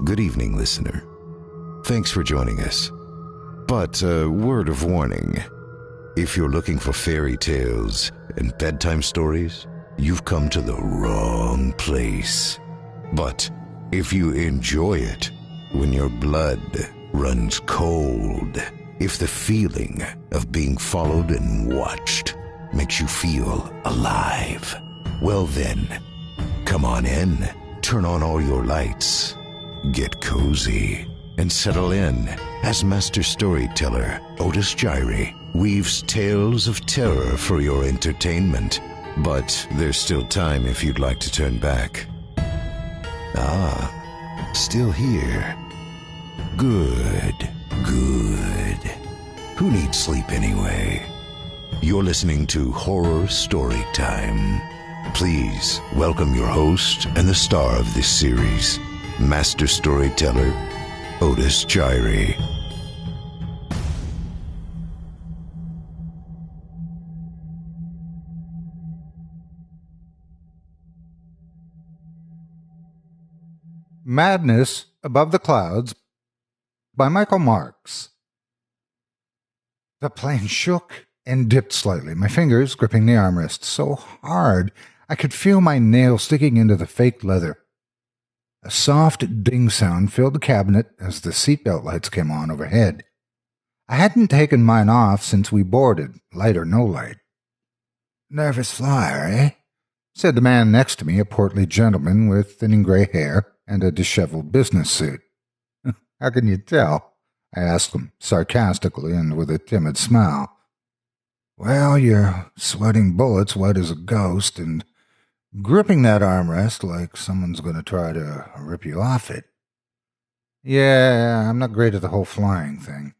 Good evening, listener. Thanks for joining us. But a word of warning. If you're looking for fairy tales and bedtime stories, you've come to the wrong place. But if you enjoy it when your blood runs cold, if the feeling of being followed and watched makes you feel alive, well then, come on in, turn on all your lights, get cozy, and settle in as master storyteller Otis Gyrie weaves tales of terror for your entertainment. But there's still time if you'd like to turn back. Ah, still here. Good. Who needs sleep anyway? You're listening to Horror Story Time. Please welcome your host and the star of this series, master storyteller Otis Gyrie. Madness Above the Clouds by Michael Marks. The plane shook and dipped slightly, my fingers gripping the armrest so hard I could feel my nails sticking into the fake leather. A soft ding sound filled the cabinet as the seatbelt lights came on overhead. I hadn't taken mine off since we boarded, light or no light. "Nervous flyer, eh?" said the man next to me, a portly gentleman with thinning gray hair and a disheveled business suit. "How can you tell?" I asked him, sarcastically and with a timid smile. "Well, you're sweating bullets white as a ghost and gripping that armrest like someone's going to try to rip you off it." "Yeah, I'm not great at the whole flying thing."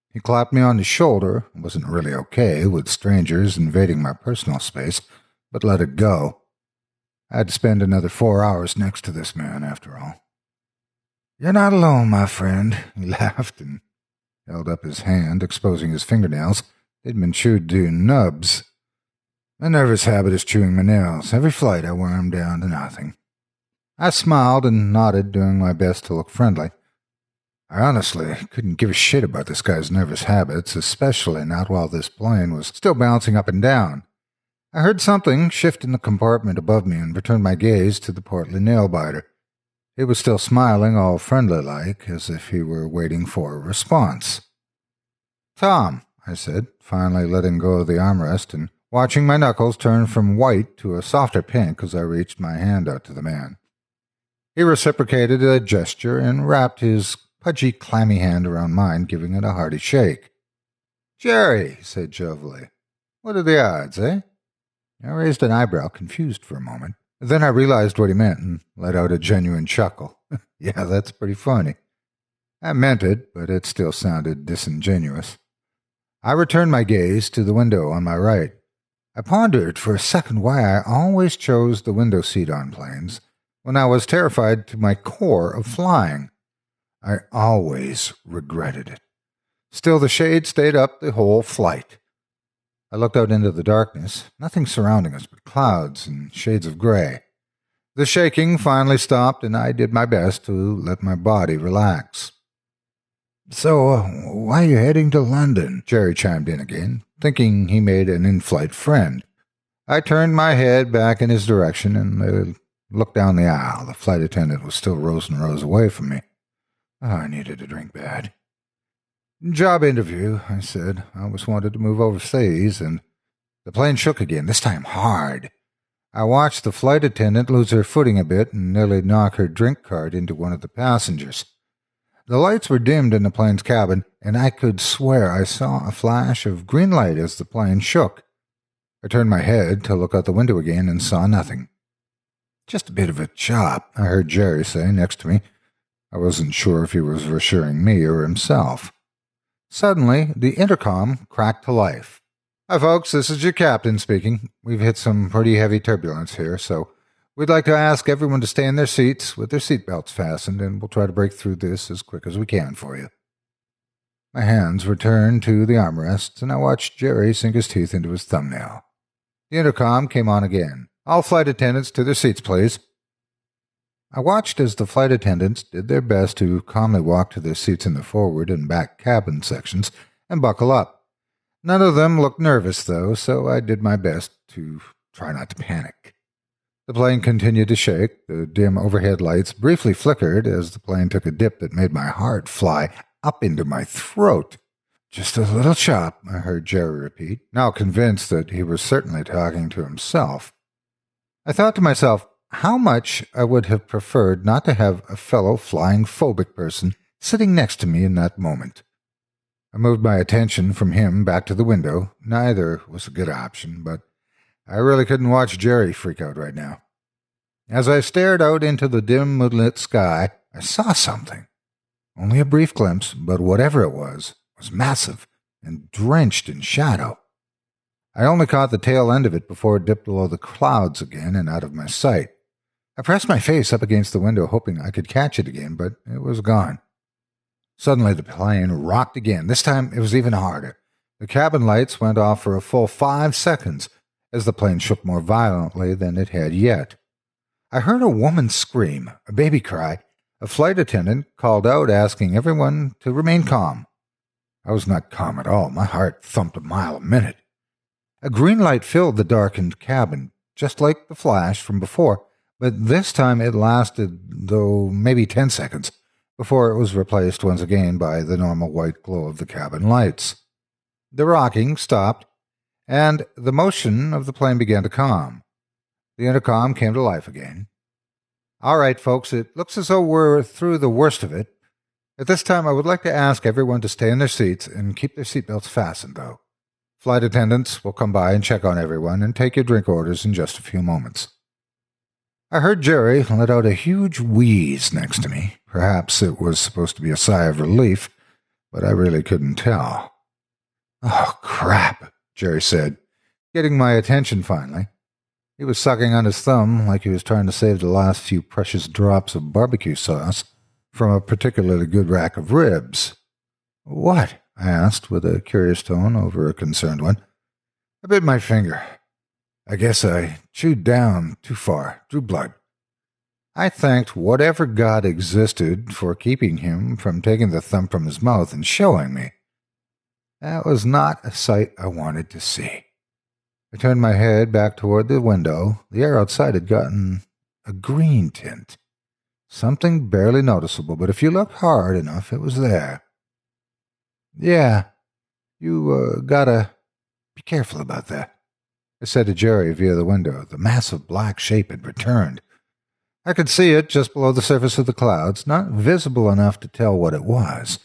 He clapped me on the shoulder. It wasn't really okay with strangers invading my personal space, but let it go. I had to spend another 4 hours next to this man, after all. "You're not alone, my friend," he laughed and held up his hand, exposing his fingernails. They'd been chewed to nubs. "My nervous habit is chewing my nails. Every flight I wear them down to nothing." I smiled and nodded, doing my best to look friendly. I honestly couldn't give a shit about this guy's nervous habits, especially not while this plane was still bouncing up and down. I heard something shift in the compartment above me and returned my gaze to the portly nail-biter. He was still smiling, all friendly-like, as if he were waiting for a response. "Tom," I said, finally letting go of the armrest and watching my knuckles turn from white to a softer pink as I reached my hand out to the man. He reciprocated the gesture and wrapped his pudgy, clammy hand around mine, giving it a hearty shake. "Jerry," he said jovially, "what are the odds, eh?" I raised an eyebrow, confused for a moment. Then I realized what he meant and let out a genuine chuckle. "Yeah, that's pretty funny." I meant it, but it still sounded disingenuous. I returned my gaze to the window on my right. I pondered for a second why I always chose the window seat on planes when I was terrified to my core of flying. I always regretted it. Still, the shade stayed up the whole flight. I looked out into the darkness, nothing surrounding us but clouds and shades of gray. The shaking finally stopped, and I did my best to let my body relax. "So, why are you heading to London?" Jerry chimed in again, thinking he made an in-flight friend. I turned my head back in his direction and looked down the aisle. The flight attendant was still rows and rows away from me. I needed a drink bad. "Job interview," I said. "I always wanted to move overseas," and the plane shook again, this time hard. I watched the flight attendant lose her footing a bit and nearly knock her drink cart into one of the passengers. The lights were dimmed in the plane's cabin, and I could swear I saw a flash of green light as the plane shook. I turned my head to look out the window again and saw nothing. "Just a bit of a chop," I heard Jerry say next to me. I wasn't sure if he was reassuring me or himself. Suddenly, the intercom cracked to life. "Hi, folks, this is your captain speaking. We've hit some pretty heavy turbulence here, so we'd like to ask everyone to stay in their seats with their seatbelts fastened, and we'll try to break through this as quick as we can for you." My hands returned to the armrests, and I watched Jerry sink his teeth into his thumbnail. The intercom came on again. "All flight attendants to their seats, please." I watched as the flight attendants did their best to calmly walk to their seats in the forward and back cabin sections and buckle up. None of them looked nervous, though, so I did my best to try not to panic. The plane continued to shake. The dim overhead lights briefly flickered as the plane took a dip that made my heart fly up into my throat. "Just a little chop," I heard Jerry repeat, now convinced that he was certainly talking to himself. I thought to myself how much I would have preferred not to have a fellow flying phobic person sitting next to me in that moment. I moved my attention from him back to the window. Neither was a good option, but I really couldn't watch Jerry freak out right now. As I stared out into the dim, moonlit sky, I saw something. Only a brief glimpse, but whatever it was massive and drenched in shadow. I only caught the tail end of it before it dipped below the clouds again and out of my sight. I pressed my face up against the window, hoping I could catch it again, but it was gone. Suddenly the plane rocked again. This time it was even harder. The cabin lights went off for a full 5 seconds as the plane shook more violently than it had yet. I heard a woman scream, a baby cry. A flight attendant called out asking everyone to remain calm. I was not calm at all. My heart thumped a mile a minute. A green light filled the darkened cabin, just like the flash from before, but this time it lasted, though maybe 10 seconds, before it was replaced once again by the normal white glow of the cabin lights. The rocking stopped, and the motion of the plane began to calm. The intercom came to life again. "All right, folks, it looks as though we're through the worst of it. At this time, I would like to ask everyone to stay in their seats and keep their seatbelts fastened, though. Flight attendants will come by and check on everyone and take your drink orders in just a few moments." I heard Jerry let out a huge wheeze next to me. Perhaps it was supposed to be a sigh of relief, but I really couldn't tell. "Oh, crap," Jerry said, getting my attention finally. He was sucking on his thumb like he was trying to save the last few precious drops of barbecue sauce from a particularly good rack of ribs. "What?" I asked with a curious tone over a concerned one. "I bit my finger. I guess I chewed down too far, drew blood." I thanked whatever God existed for keeping him from taking the thumb from his mouth and showing me. That was not a sight I wanted to see. I turned my head back toward the window. The air outside had gotten a green tint. Something barely noticeable, but if you looked hard enough, it was there. "Yeah, you gotta be careful about that," I said to Jerry via the window. The massive black shape had returned. I could see it just below the surface of the clouds, not visible enough to tell what it was.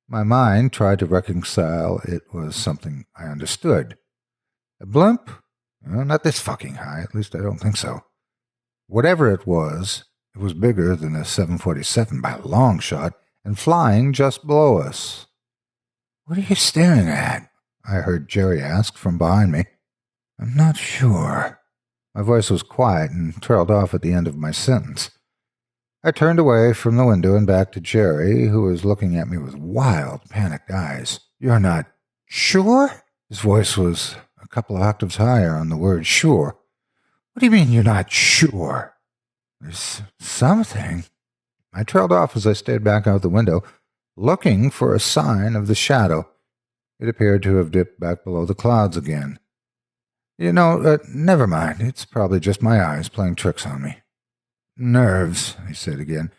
My mind tried to reconcile it was something I understood. A blimp? Well, not this fucking high, at least I don't think so. Whatever it was bigger than a 747 by a long shot and flying just below us. "What are you staring at?" I heard Jerry ask from behind me. "I'm not sure." My voice was quiet and trailed off at the end of my sentence. I turned away from the window and back to Jerry, who was looking at me with wild, panicked eyes. "You're not sure?" His voice was a couple of octaves higher on the word sure. "What do you mean you're not sure?" "There's something." I trailed off as I stared back out the window, looking for a sign of the shadow. It appeared to have dipped back below the clouds again. Never mind. It's probably just my eyes playing tricks on me." "Nerves," he said again,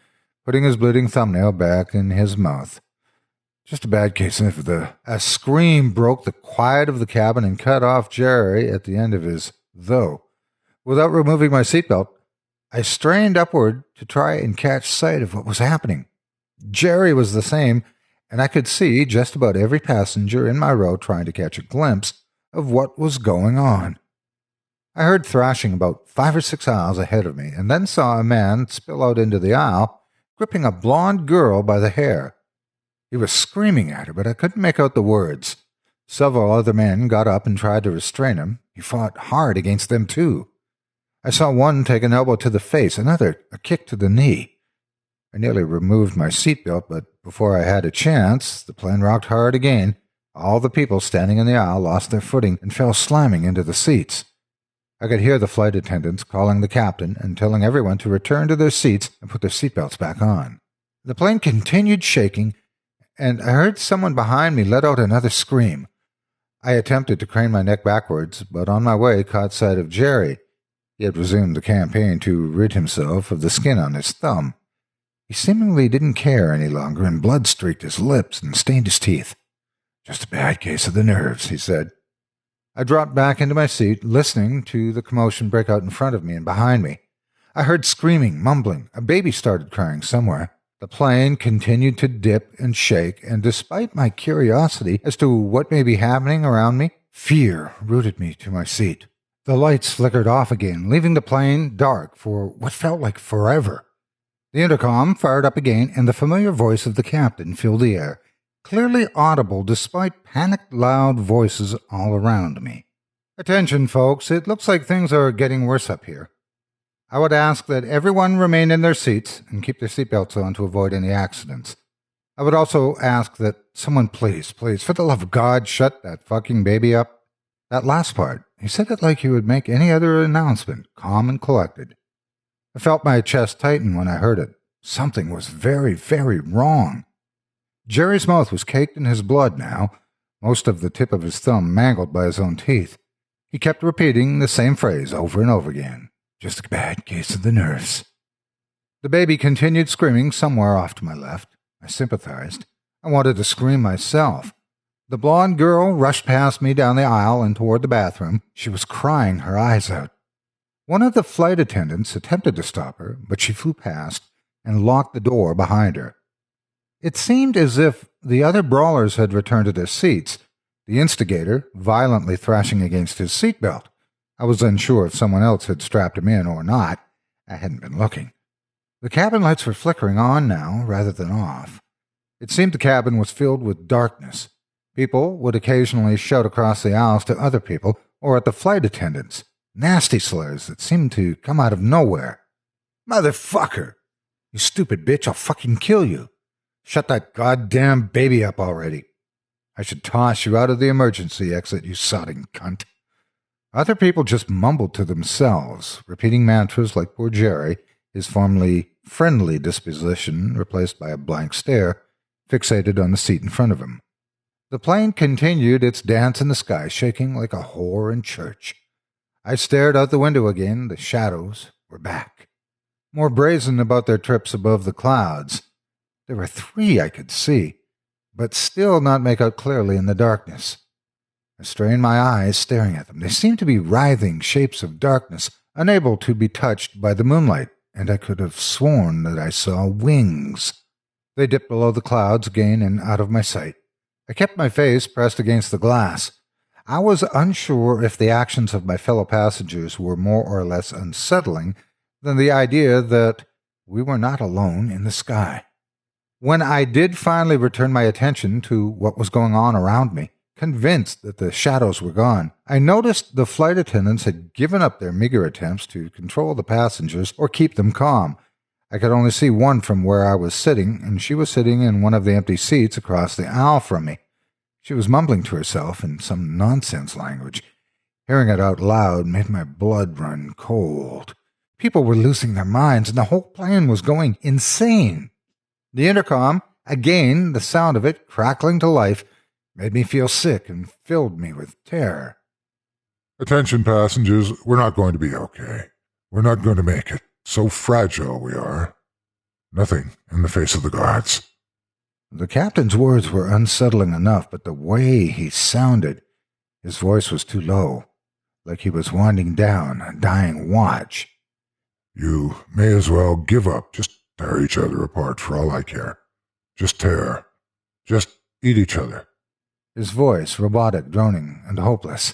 putting his bleeding thumbnail back in his mouth. "Just a bad case of the—" A scream broke the quiet of the cabin and cut off Jerry at the end of his "though." Without removing my seatbelt, I strained upward to try and catch sight of what was happening. Jerry was the same, and I could see just about every passenger in my row trying to catch a glimpse of what was going on. I heard thrashing about 5 or 6 aisles ahead of me, and then saw a man spill out into the aisle, gripping a blonde girl by the hair. He was screaming at her, but I couldn't make out the words. Several other men got up and tried to restrain him. He fought hard against them, too. I saw one take an elbow to the face, another a kick to the knee. I nearly removed my seatbelt, but before I had a chance, the plane rocked hard again. All the people standing in the aisle lost their footing and fell slamming into the seats. I could hear the flight attendants calling the captain and telling everyone to return to their seats and put their seatbelts back on. The plane continued shaking, and I heard someone behind me let out another scream. I attempted to crane my neck backwards, but on my way caught sight of Jerry. He had resumed the campaign to rid himself of the skin on his thumb. He seemingly didn't care any longer, and blood streaked his lips and stained his teeth. "Just a bad case of the nerves," he said. I dropped back into my seat, listening to the commotion break out in front of me and behind me. I heard screaming, mumbling. A baby started crying somewhere. The plane continued to dip and shake, and despite my curiosity as to what may be happening around me, fear rooted me to my seat. The lights flickered off again, leaving the plane dark for what felt like forever. The intercom fired up again, and the familiar voice of the captain filled the air, clearly audible despite panicked loud voices all around me. "Attention, folks, it looks like things are getting worse up here. I would ask that everyone remain in their seats and keep their seatbelts on to avoid any accidents. I would also ask that someone please, for the love of God, shut that fucking baby up." That last part, he said it like he would make any other announcement, calm and collected. I felt my chest tighten when I heard it. Something was very, very wrong. Jerry's mouth was caked in his blood now, most of the tip of his thumb mangled by his own teeth. He kept repeating the same phrase over and over again. "Just a bad case of the nerves." The baby continued screaming somewhere off to my left. I sympathized. I wanted to scream myself. The blonde girl rushed past me down the aisle and toward the bathroom. She was crying her eyes out. One of the flight attendants attempted to stop her, but she flew past and locked the door behind her. It seemed as if the other brawlers had returned to their seats, the instigator violently thrashing against his seatbelt. I was unsure if someone else had strapped him in or not. I hadn't been looking. The cabin lights were flickering on now rather than off. It seemed the cabin was filled with darkness. People would occasionally shout across the aisles to other people or at the flight attendants, nasty slurs that seemed to come out of nowhere. "Motherfucker! You stupid bitch, I'll fucking kill you. Shut that goddamn baby up already. I should toss you out of the emergency exit, you sodding cunt." Other people just mumbled to themselves, repeating mantras like poor Jerry, his formerly friendly disposition replaced by a blank stare, fixated on the seat in front of him. The plane continued its dance in the sky, shaking like a whore in church. I stared out the window again. The shadows were back, more brazen about their trips above the clouds. There were 3 I could see, but still not make out clearly in the darkness. I strained my eyes, staring at them. They seemed to be writhing shapes of darkness, unable to be touched by the moonlight, and I could have sworn that I saw wings. They dipped below the clouds again and out of my sight. I kept my face pressed against the glass. I was unsure if the actions of my fellow passengers were more or less unsettling than the idea that we were not alone in the sky. When I did finally return my attention to what was going on around me, convinced that the shadows were gone, I noticed the flight attendants had given up their meager attempts to control the passengers or keep them calm. I could only see one from where I was sitting, and she was sitting in one of the empty seats across the aisle from me. She was mumbling to herself in some nonsense language. Hearing it out loud made my blood run cold. People were losing their minds, and the whole plane was going insane. The intercom, again the sound of it crackling to life, made me feel sick and filled me with terror. "Attention, passengers, we're not going to be okay. We're not going to make it. So fragile we are. Nothing in the face of the gods." The captain's words were unsettling enough, but the way he sounded, his voice was too low, like he was winding down a dying watch. "You may as well give up. Just tear each other apart for all I care. Just tear. Just eat each other." His voice robotic, droning, and hopeless.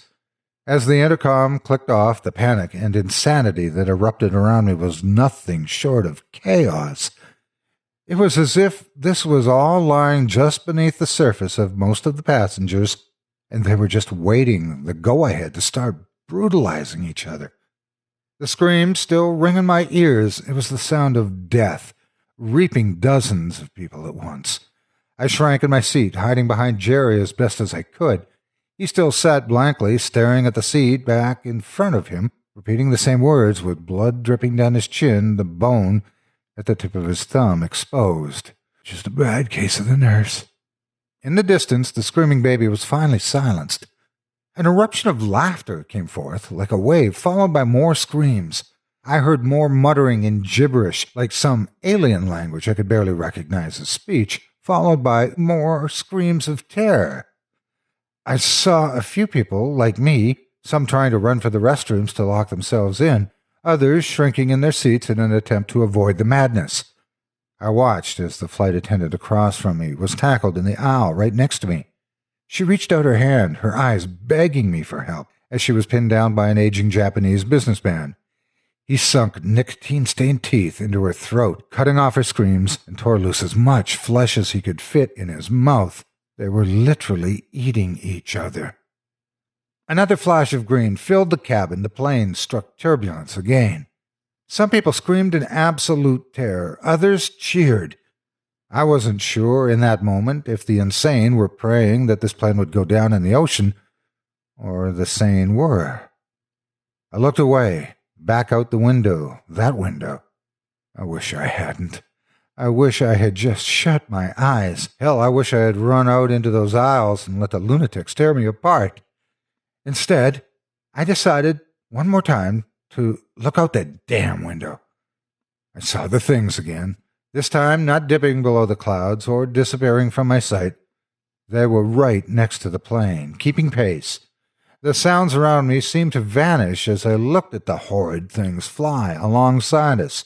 As the intercom clicked off, the panic and insanity that erupted around me was nothing short of chaos. It was as if this was all lying just beneath the surface of most of the passengers, and they were just waiting the go-ahead to start brutalizing each other. The screams still ring in my ears. It was the sound of death, reaping dozens of people at once. I shrank in my seat, hiding behind Jerry as best as I could. He still sat blankly, staring at the seat back in front of him, repeating the same words with blood dripping down his chin, the bone at the tip of his thumb exposed. Just a bad case of the nerves. In the distance, the screaming baby was finally silenced. An eruption of laughter came forth, like a wave, followed by more screams. I heard more muttering in gibberish, like some alien language I could barely recognize as speech, followed by more screams of terror. I saw a few people, like me, some trying to run for the restrooms to lock themselves in, others shrinking in their seats in an attempt to avoid the madness. I watched as the flight attendant across from me was tackled in the aisle right next to me. She reached out her hand, her eyes begging me for help, as she was pinned down by an aging Japanese businessman. He sunk nicotine-stained teeth into her throat, cutting off her screams, and tore loose as much flesh as he could fit in his mouth. They were literally eating each other. Another flash of green filled the cabin. The plane struck turbulence again. Some people screamed in absolute terror. Others cheered. I wasn't sure in that moment if the insane were praying that this plane would go down in the ocean, or the sane were. I looked away, back out the window, that window. I wish I hadn't. I wish I had just shut my eyes. Hell, I wish I had run out into those aisles and let the lunatics tear me apart. Instead, I decided one more time to look out that damn window. I saw the things again, this time not dipping below the clouds or disappearing from my sight. They were right next to the plane, keeping pace. The sounds around me seemed to vanish as I looked at the horrid things fly alongside us.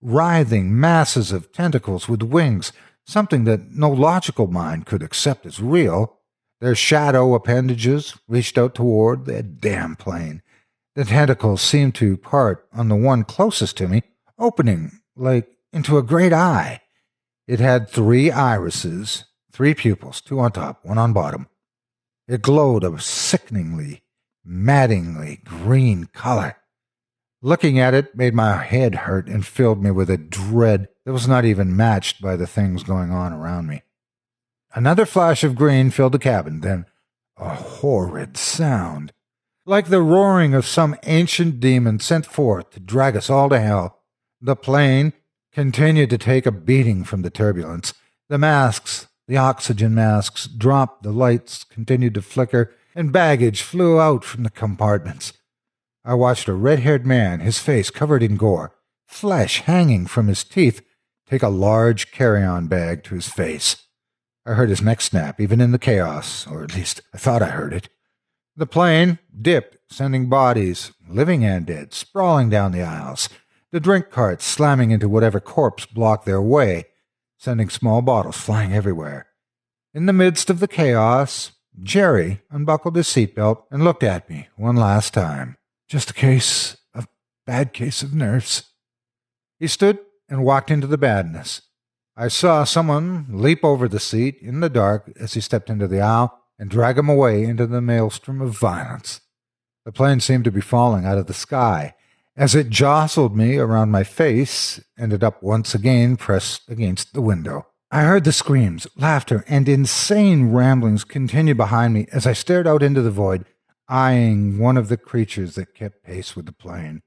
Writhing masses of tentacles with wings, something that no logical mind could accept as real. Their shadow appendages reached out toward the damn plane. The tentacles seemed to part on the one closest to me, opening like into a great eye. It had 3 irises, 3 pupils, 2 on top, 1 on bottom. It glowed a sickeningly, maddeningly green color. Looking at it made my head hurt and filled me with a dread that was not even matched by the things going on around me. Another flash of green filled the cabin, then a horrid sound, like the roaring of some ancient demon sent forth to drag us all to hell. The plane continued to take a beating from the turbulence. The masks, the oxygen masks, dropped, the lights continued to flicker, and baggage flew out from the compartments. I watched a red-haired man, his face covered in gore, flesh hanging from his teeth, take a large carry-on bag to his face. I heard his neck snap, even in the chaos, or at least I thought I heard it. The plane dipped, sending bodies, living and dead, sprawling down the aisles, the drink carts slamming into whatever corpse blocked their way, sending small bottles flying everywhere. In the midst of the chaos, Jerry unbuckled his seatbelt and looked at me one last time. Just a bad case of nerves. He stood and walked into the badness. I saw someone leap over the seat in the dark as he stepped into the aisle and drag him away into the maelstrom of violence. The plane seemed to be falling out of the sky. As it jostled me around my face, ended up once again pressed against the window. I heard the screams, laughter, and insane ramblings continue behind me as I stared out into the void, eyeing one of the creatures that kept pace with the plane.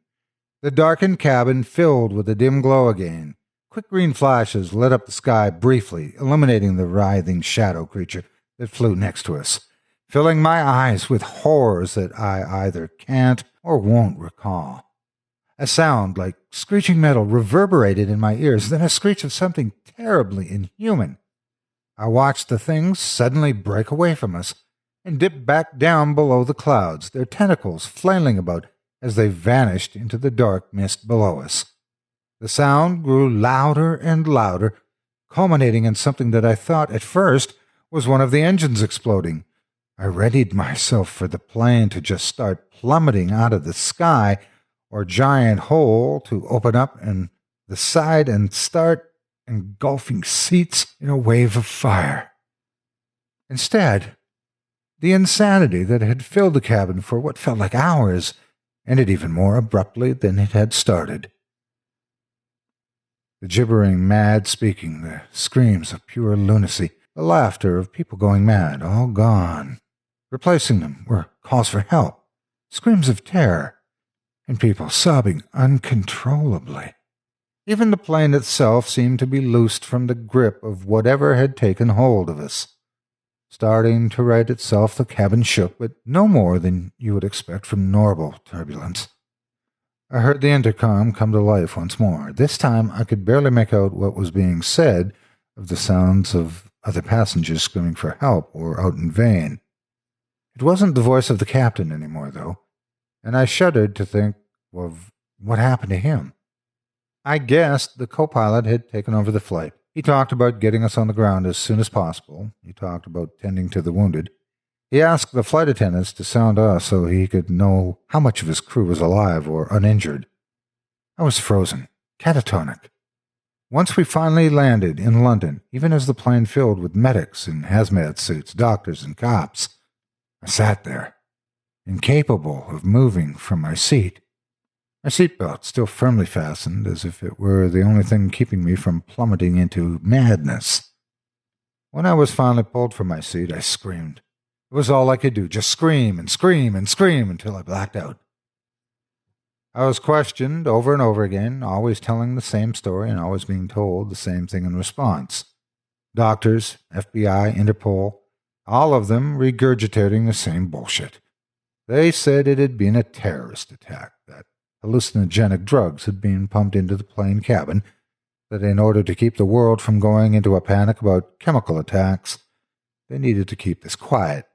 The darkened cabin filled with a dim glow again. Quick green flashes lit up the sky briefly, illuminating the writhing shadow creature that flew next to us, filling my eyes with horrors that I either can't or won't recall. A sound like screeching metal reverberated in my ears, then a screech of something terribly inhuman. I watched the things suddenly break away from us and dip back down below the clouds, their tentacles flailing about as they vanished into the dark mist below us. The sound grew louder and louder, culminating in something that I thought at first was one of the engines exploding. I readied myself for the plane to just start plummeting out of the sky, or giant hole to open up and the side and start engulfing seats in a wave of fire. Instead, the insanity that had filled the cabin for what felt like hours ended even more abruptly than it had started. The gibbering, mad speaking, the screams of pure lunacy, the laughter of people going mad, all gone. Replacing them were calls for help, screams of terror, and people sobbing uncontrollably. Even the plane itself seemed to be loosed from the grip of whatever had taken hold of us. Starting to right itself, the cabin shook, but no more than you would expect from normal turbulence. I heard the intercom come to life once more. This time I could barely make out what was being said of the sounds of other passengers screaming for help or out in vain. It wasn't the voice of the captain anymore, though, and I shuddered to think of what happened to him. I guessed the co-pilot had taken over the flight. He talked about getting us on the ground as soon as possible. He talked about tending to the wounded. He asked the flight attendants to sound us so he could know how much of his crew was alive or uninjured. I was frozen, catatonic. Once we finally landed in London, even as the plane filled with medics in hazmat suits, doctors, and cops, I sat there, incapable of moving from my seat. My seatbelt still firmly fastened, as if it were the only thing keeping me from plummeting into madness. When I was finally pulled from my seat, I screamed. It was all I could do, just scream and scream and scream until I blacked out. I was questioned over and over again, always telling the same story and always being told the same thing in response. Doctors, FBI, Interpol, all of them regurgitating the same bullshit. They said it had been a terrorist attack, that hallucinogenic drugs had been pumped into the plane cabin, that in order to keep the world from going into a panic about chemical attacks, they needed to keep this quiet.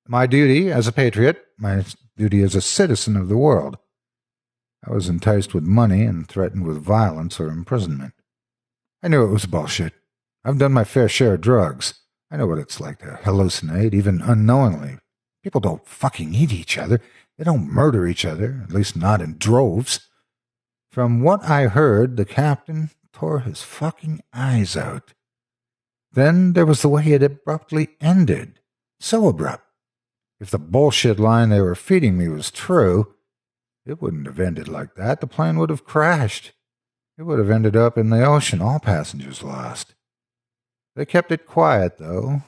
My duty as a patriot, my duty as a citizen of the world. I was enticed with money and threatened with violence or imprisonment. I knew it was bullshit. I've done my fair share of drugs. I know what it's like to hallucinate, even unknowingly. People don't fucking eat each other. They don't murder each other, at least not in droves. From what I heard, the captain tore his fucking eyes out. Then there was the way it abruptly ended. So abrupt. If the bullshit line they were feeding me was true, it wouldn't have ended like that. The plane would have crashed. It would have ended up in the ocean, all passengers lost. They kept it quiet, though.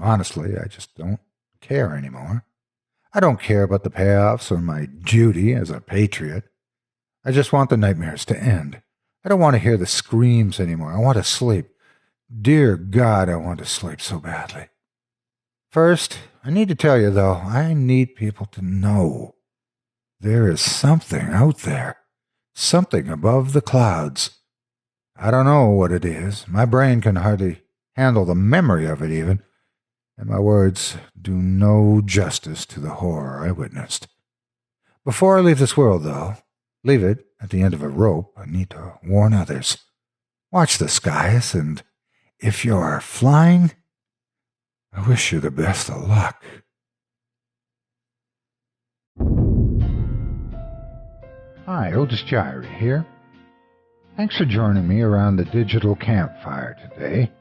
Honestly, I just don't care anymore. I don't care about the payoffs or my duty as a patriot. I just want the nightmares to end. I don't want to hear the screams anymore. I want to sleep. Dear God, I want to sleep so badly. First, I need to tell you, though, I need people to know. There is something out there. Something above the clouds. I don't know what it is. My brain can hardly handle the memory of it even, and my words do no justice to the horror I witnessed. Before I leave this world, though, leave it at the end of a rope, I need to warn others. Watch the skies, and if you're flying, I wish you the best of luck. Hi, Otis Gyrie here. Thanks for joining me around the digital campfire today.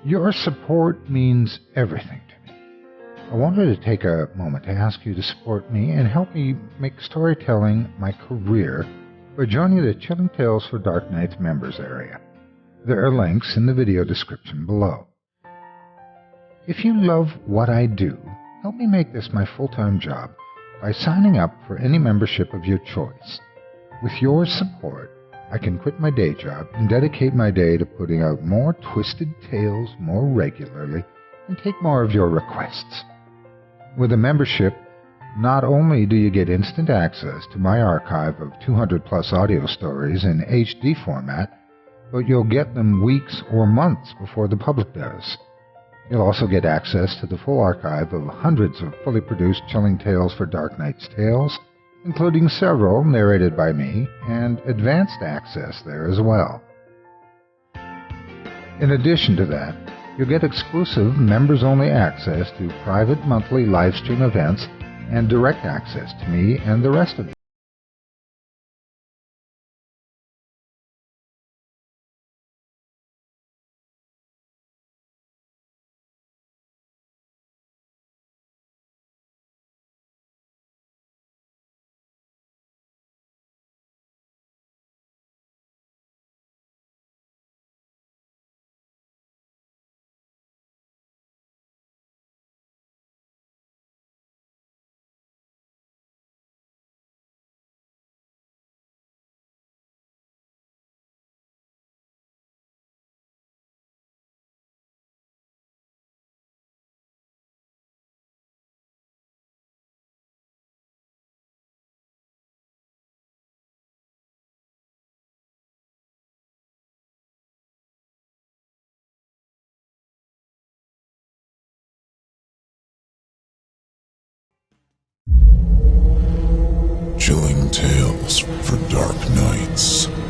Your support means everything to me. I wanted to take a moment to ask you to support me and help me make storytelling my career by joining the Chilling Tales for Dark Nights members area. There are links in the video description below. If you love what I do, help me make this my full-time job by signing up for any membership of your choice. With your support, I can quit my day job and dedicate my day to putting out more twisted tales more regularly and take more of your requests. With a membership, not only do you get instant access to my archive of 200-plus audio stories in HD format, but you'll get them weeks or months before the public does. You'll also get access to the full archive of hundreds of fully produced Chilling Tales for Dark Nights tales, including several narrated by me, and advanced access there as well. In addition to that, you'll get exclusive members-only access to private monthly live-stream events and direct access to me and the rest of you. tales for dark nights.